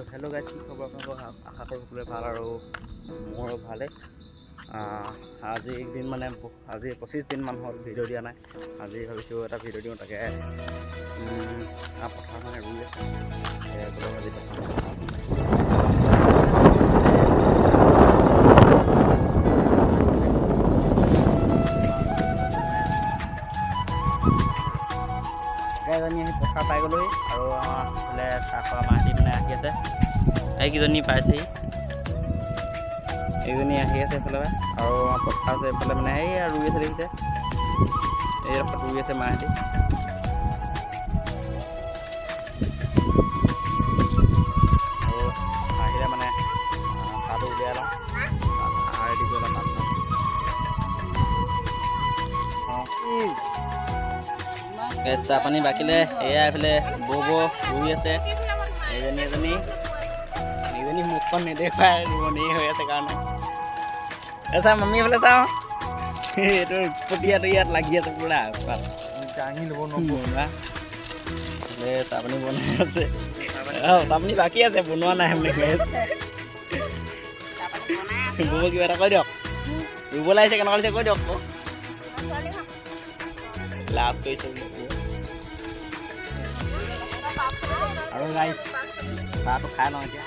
তো hello' guys, কি খবৰ আপোনালোকক? আশা কৰোঁ সকলোৱে ভাল আৰু মোৰো ভালে। আজি একদিন মানে আজি 25 দিনমান হ'ল ভিডিঅ' দিয়া নাই। আজি ভাবিছোঁ এটা ভিডিঅ' দিওঁ, তাকে পথাৰ মানে ৰুই আছে গ'লেও আজি দেখাম। গাইজনী আহি পথাৰ পাই গ'লোহি আৰু এইফালে চাহ খোৱা মাহঁতি মানে আহি আছে। এইকেইজনী পাইছেহি, এইজনী আহি আছে এইফালে আৰু পথাৰ আছে এইফালে মানে এইয়া ৰুই আছে, দেখিছে এইডোখৰত ৰুই আছে মাহঁতি। আৰু আহিলে মানে চাহটো উলিয়াই লওঁ, চাহ ৰেডি কৰি লওঁ। চাহ পানী বাকিলে এয়া এইফালে বৌ ৰুই আছে। এজনী মুখখন নেদেখুৱাই ৰুৱনি হৈ আছে কাৰণে। চাওঁ মামী এইফালে চাওঁ, এইটো পটীয়াটো ইয়াত লাগি আছে পুৰা দাঙি ল'ব নবনুৱা। চাহ পানী বনাই আছে, চাহ পানী বাকী আছে, বনোৱা নাই মানে। বৌ কিবা এটা কৈ দিয়ক, ৰুবলৈ আহিছে কেনেকুৱা লাগিছে কৈ দিয়ক। লাজ কৰিছে আৰু গাইজ চাহটো খাই লওঁ এতিয়া।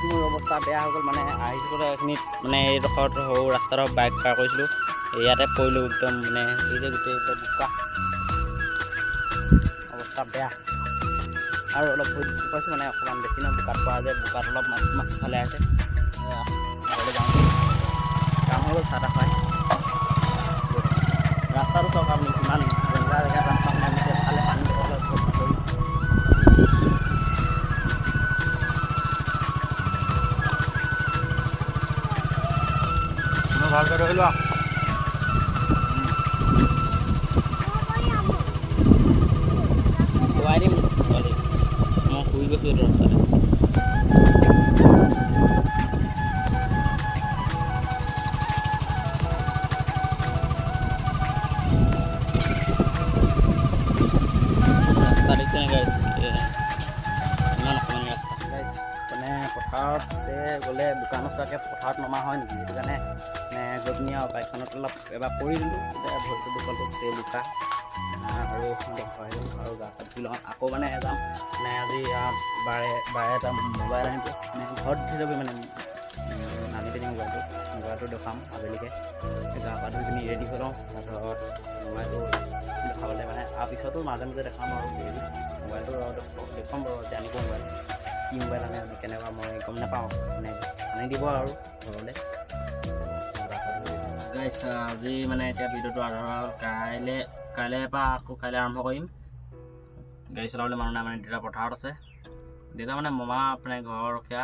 মোৰ অৱস্থা বেয়া হৈ গ'ল, মানে আহিছিলোঁ এইখিনিত মানে এইডোখৰত সৰু ৰাস্তাডোখৰ বাইক পাৰ কৰিছিলোঁ, ইয়াতে পৰিলোঁ একদম মানে এই যে গোটেই বোকা, অৱস্থা বেয়া। আৰু অলপ ভৰি দুখ পাইছোঁ, মানে অকণমান বেছি নহয় বোকাত পৰা যায়, বোকাত অলপ মাছ ভালে আছে। ঘৰলৈ যাওঁ, কাম হৈ গ'ল চাহ তাহ খুৱাই। ৰাস্তাটো চাওক আপুনি, কিমান জেগা ৰাস্তা মানে ভালে পানী ভালকৈ ধৰি লোৱা। খুৱাই দিম ছোৱালী, মই শুই গৈছোঁ এইটো ৰাস্তাতে। ৰাস্তা দেখিছে নে গাইজ, ইমান অকণমানি ৰাস্তা। গাইজ মানে পথাৰতে গ'লে বোকা নোচোৱাকৈ পথাৰত নমা হয় নেকি, সেইটো কাৰণে গৈ পিনি আৰু বাইকখনত অলপ এবাৰ পৰি দিলোঁ, তেতিয়া ভৰিটো দুখ পালোঁ, গোটেই বোকা আৰু আৰু গা চা ধুই লওঁ। আকৌ মানে যাম মানে আজি বাৰে এটা মোবাইল আনিব, মানে ঘৰত দি যাবি মানে আনি পিনি মোবাইলটো দেখাম আবেলিকৈ। গা পা ধুই পিনি ৰেডি হৈ লওঁ, তাৰপিছত মোবাইলটো দেখাবলৈ মানে পিছতো মাজে মাজে দেখাম আৰু মোবাইলটো দেখুৱাম বাৰু যে আনিব মোবাইল, কি মোবাইল আনে কেনেকুৱা মই গম নাপাওঁ, মানে আনি দিব আৰু ঘৰলৈ। গাইছ আজি মানে এতিয়া ভিডিঅ'টো আৰম্ভ হ'ল, কাইলৈ পৰা আকৌ কাইলৈ আৰম্ভ কৰিম। গাড়ী চলাবলৈ মানুহ নাই, মানে দেউতা পথাৰত আছে, দেউতা মানে মামা আপোনাৰ ঘৰৰ ৰখীয়া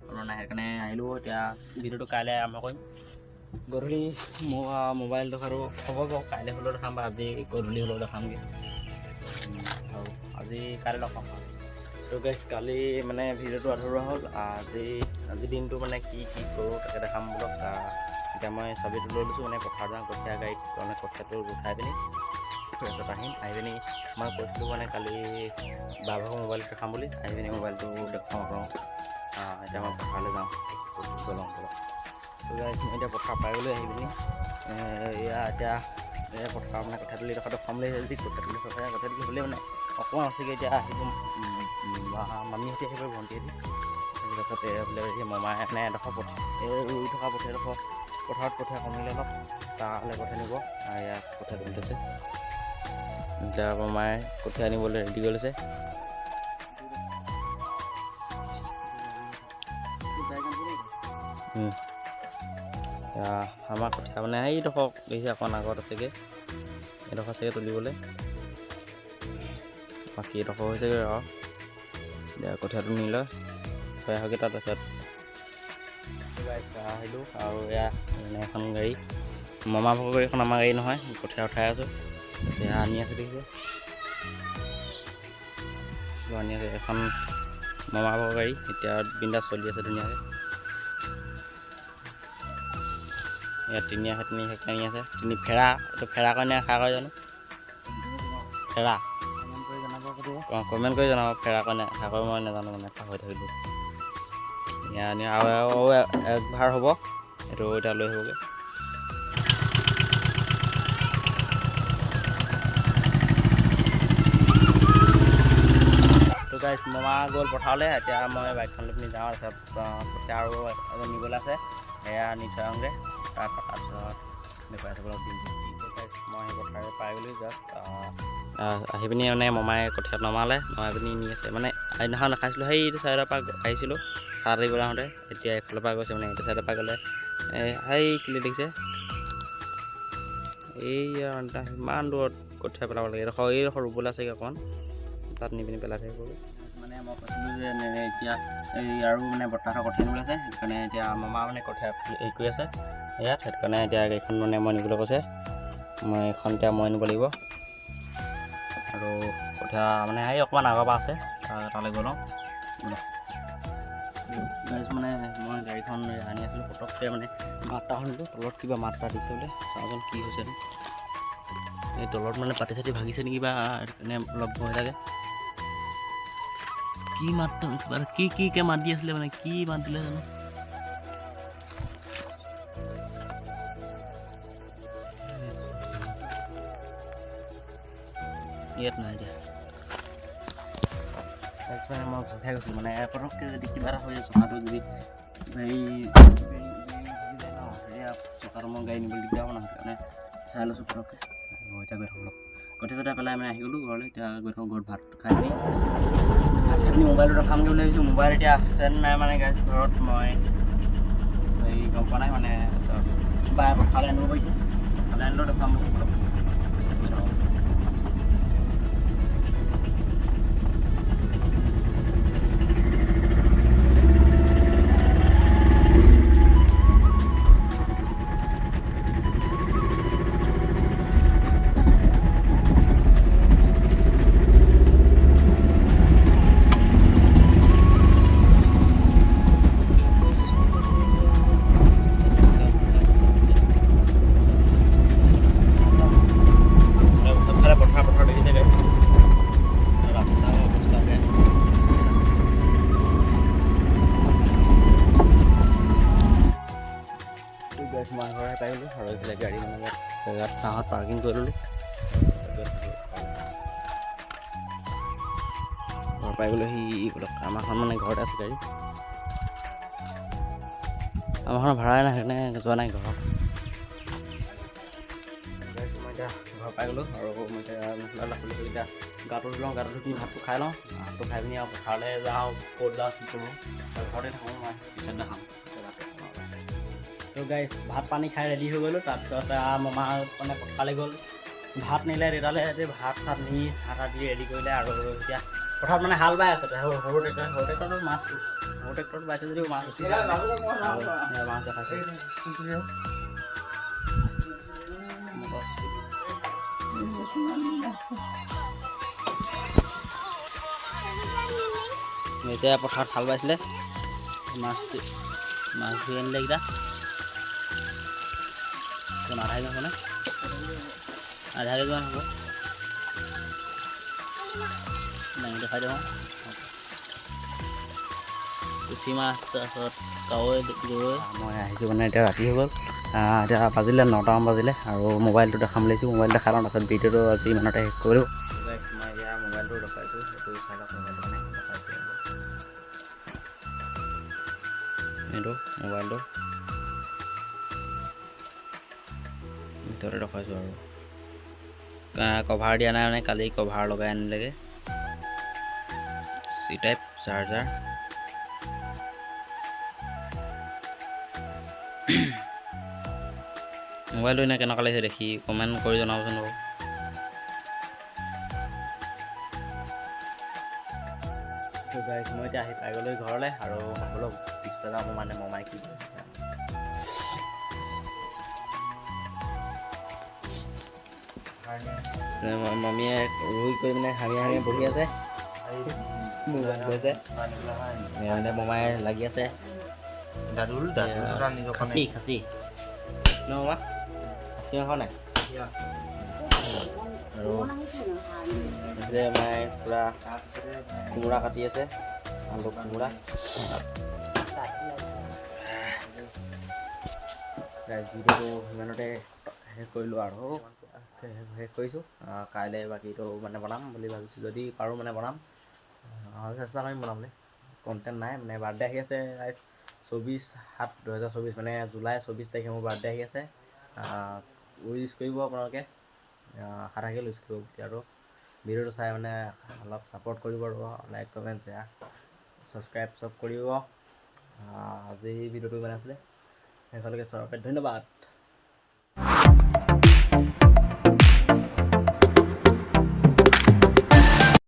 আৰু নাই, সেইকাৰণে আহিলোঁ। এতিয়া ভিডিঅ'টো কাইলৈ আৰম্ভ কৰিম। গধূলি মোবাইল দেখাটো হ'ব বাৰু, কাইলৈ হ'লেও দেখাম বা আজি গধূলি হ'লেও দেখামগৈ আৰু কাইলৈ দেখাম। তো গাইছ কালি মানে ভিডিঅ'টো আধৰুৱা হ'ল, আজি দিনটো মানে কি কৰোঁ তাকে দেখাম বোলক। এতিয়া মই চাবিটো লৈ লৈছোঁ, মানে পথাৰ যাওঁ, কঠীয়া গাড়ীত মানে কঠীয়াটো উঠাই পিনি তাৰপিছত আহি পিনি মই কৈছিলোঁ মানে কালি বাবাক মোবাইল দেখাম বুলি, আহি পিনি মোবাইলটো দেখাওঁ আৰু এতিয়া মই পথাৰলৈ যাওঁ, লওঁ অলপ। তো গাইছ মই এতিয়া পথাৰ পাই গ'লোঁ, আহি পিনি এতিয়া পথাৰ মানে কঠীয়াতলি দেখাটো খাম বুলি যদি কঠীয়াতলি হ'লেই মানে অকণমান আছেগৈ। এতিয়া আহিব মামীহঁতে আহিব, ভণ্টিহঁতে, তাৰপিছত বোলে মামাই মানে এডোখৰ ৰুই থকা পথাৰত কঠীয়া কমিলে অলপ তালৈ কঠীয়া নিব। ইয়াত কঠীয়া তুলি থৈছে, এতিয়া মামাই কঠীয়া আনিবলৈ ৰেডি কৰি লৈছে। আমাৰ কঠীয়া মানে এইডোখৰ দেখিছে অকণ আগত আছেগৈ, এইডোখৰ চাগে তুলিবলৈ, বাকী এডোখৰ হৈছেগৈ আৰু। এতিয়া কঠীয়াটো নি লয় থৈ আহোঁগৈ তাত। তাৰপিছত আহিলোঁ আৰু এয়া মানে এখন গাড়ী, মামা ভাগৰ গাড়ীখন, আমাৰ গাড়ী নহয়, কঠীয়া উঠাই আছোঁ। এতিয়া আনি আছে, দেখিছে আনি আছে এখন মামা ভাগৰ গাড়ী এতিয়া বিন্দাছ চলি আছে ধুনীয়াকৈ। ইয়াত তিনি আছে তিনি ফেৰা, এইটো ফেৰা কাৰণে আশা কৰে জানো ফেৰা কমেণ্ট কৰি জনাব ফেৰা কাৰণে আশা কৰে মই নাজানো মানে পাহৰি থাকিলোঁ। আৰু একভাৰ হ'ব এইটো এতিয়া লৈ আহিবগৈ। গাইছ মামা গ'ল পথাৰলৈ, এতিয়া মই বাইকখন লৈ পিনি যাওঁ। তাৰপিছত আৰু এজন নিবলৈ আছে, সেয়া নি থৈ আহোঁগৈ। তাৰপিছত দেখুৱাই চাবলৈ দিনটো মই সেই পথাৰলৈ পাই গ'লোঁ। জাষ্ট আহি পিনি মানে মামাই কঠীয়াত নমাই পিনি নি আছে। মানে সেইদিনাখন নাখাইছিলোঁ, সেইটো ছাইডৰ পৰা আহিছিলোঁ চাহ দিবলৈ আহোঁতে। এতিয়া এইফালৰ পৰা গৈছে, মানে এইটো ছাইডৰ পৰা গ'লে সেই কিলি দেখিছে এইয়া ইমান দূৰত কঠীয়া পেলাব লাগে। এইডোখৰ ৰুবলৈ আছেগৈ অকণমান, তাত নি পিনি পেলাই থাকিব। মানে মই কৈছিলোঁ যে এতিয়া এই আৰু মানে বৰ্তাহঁতৰ কঠীয়া নিবলৈ আছে, সেইকাৰণে এতিয়া মামা মানে কঠীয়া হেৰি কৰি আছে ইয়াত। সেইটো কাৰণে এতিয়া গাড়ীখন মানে মই নিবলৈ কৈছে, মই এইখন এতিয়া মই নিব লাগিব। আৰু কঠীয়া মানে এই অকণমান আগৰ পৰা আছে, তালৈ গৈ লওঁ। মানে মই গাড়ীখন আনি আছিলোঁ, পটককৈ মানে মাতটা শুনিলোঁ তলত কিবা মাতটা দিছে বোলে। চাওঁচোন কি হৈছে। এই তলত মানে পাতি চাতি ভাগিছে নেকি বা, এনে অলপ ভয় লাগে। কি মাতটা কিবা কি মাত দি আছিলে, মানে কি মাত দিলে জানো। ইয়াত নাই দিয়া মানে মই ভয় খাই গৈছিলোঁ। মানে পটককৈ যদি কিবা এটা হৈ যায়, চকাটো যদি হেৰি চকাটো মই গাড়ী নিবলৈ দিগদাৰ হ'ব ন, সেইকাৰণে চাই লৈছোঁ পটককৈ। এতিয়া গৈ থাকোঁ অলপ কঠীয়া চঠীয়া পেলাই মানে আহি গ'লোঁ ঘৰলৈ। এতিয়া গৈ থাকোঁ ঘৰত ভাত খাই পিনি মোবাইলটো ৰখামগৈ বুলি ভাবিছোঁ। মোবাইল এতিয়া আছে নাই মানে গাইজ ঘৰত মই হেৰি গম পোৱা নাই। মানে বায়ে পথাৰলৈ আনিব পাৰিছে, পথাৰলৈ আনিলেও দেখাম অলপ। মই ঘৰ পাই গ'লোঁ আৰু এইফালে গাড়ী মানে জেগাত চাহত পাৰ্কিং কৰি ল'লোঁ। ঘৰ পাই গ'লোঁ। আমাৰখন মানে ঘৰতে আছে গাড়ী, আমাৰখন ভাড়াই নাই, সেইকাৰণে যোৱা নাই ঘৰত। মই এতিয়া ঘৰ পাই গ'লোঁ আৰু মই এতিয়া গাটো ধুই লওঁ, গাটো ধুই পিনি ভাতটো খাই লওঁ। ভাতটো খাই পিনি আৰু পথাৰলৈ যাওঁ, ক'ত যাওঁ কি কৰোঁ ঘৰতে থাকোঁ, মই পিছত দেখাম। তো গাইছ ভাত পানী খাই ৰেডি হৈ গ'লোঁ। তাৰপিছত মামা মানে পথাৰলৈ গ'ল, ভাত নিলে দেউতালৈ। ভাত চাত নি চাহ তাহ দি ৰেডি কৰিলে। আৰু এতিয়া পথাৰত মানে হাল বাই আছে, সৰু ট্ৰেক্টৰটো মাছ সৰু ট্ৰেক্টৰটো বাইছে যদিও মাছ উঠি মাছ দেখাইছে। হৈছে পথাৰত হাল বাইছিলে, মাছ ধুই আনিলে এইকেইটা। আধা কেজি হ'বনে? আধা কেজিমান হ'ব। দাঙি দেখাই দিওঁ। পুঠি মাছ, তাৰপিছত কাৱৈ গৰৈ। মই আহিছোঁ মানে এতিয়া ৰাতি হৈ গ'ল, এতিয়া বাজিলে 9টামান বাজিলে। আৰু মোবাইলটো দেখাম বুলিছোঁ, মোবাইল দেখাই লওঁ, তাৰপিছত ভিডিঅ'টো আজি ইমানতে শেষ কৰিলোঁ। মই এতিয়া মোবাইলটো ৰখাইছোঁ, সেইটো চাই লওক মোবাইলটো মানে ৰখাইছোঁ। এইটো মোবাইলটো ভিতৰতে ৰখাইছোঁ আৰু কভাৰ দিয়া নাই, মানে কালি কভাৰ লগাই আনিলেগৈ। C type charger. মোবাইলটো এনেই কেনেকুৱা লাগিছে দেখি কমেণ্ট কৰি জনাবচোন বাৰু। গাইছ মই এতিয়া আহি পাই গ'লোঁ ঘৰলৈ। আৰু সকলো পিছফালে মানে মমাই কি কৰিছে মমীয়ে ৰুই কৰি মানে হাঁহি বহি আছে। মানে মমাই লাগি আছে খাচী খাচী ন মামা খাচী মাংস নাই আৰু মায়ে পূৰা কোমোৰা কাটি আছে আলু কোমোৰা ভিডিঅ'টো সিমানতে শেষ কৰিলোঁ আৰু শেষ কৰিছোঁ কাইলৈ বাকীটো মানে বনাম বুলি ভাবিছোঁ যদি পাৰোঁ মানে বনাম চেষ্টা কৰিম বনাবলৈ কণ্টেণ্ট নাই মানে বাৰ্থডে আহি আছে 24/7/2024 মানে জুলাই 24 তাৰিখে মোৰ বাৰ্থডে আহি আছে উইচ কৰিব আপোনালোকে আশা থাকিল উইচ কৰিব আৰু ভিডিঅ'টো চাই মানে অলপ ছাপোৰ্ট কৰিব আৰু লাইক কমেণ্ট শ্বেয়াৰ ছাবস্ক্ৰাইব চব কৰিব আজি ভিডিঅ'টো বনাইছিলে শেষলৈকে চোৱাৰ বাবে ধন্যবাদ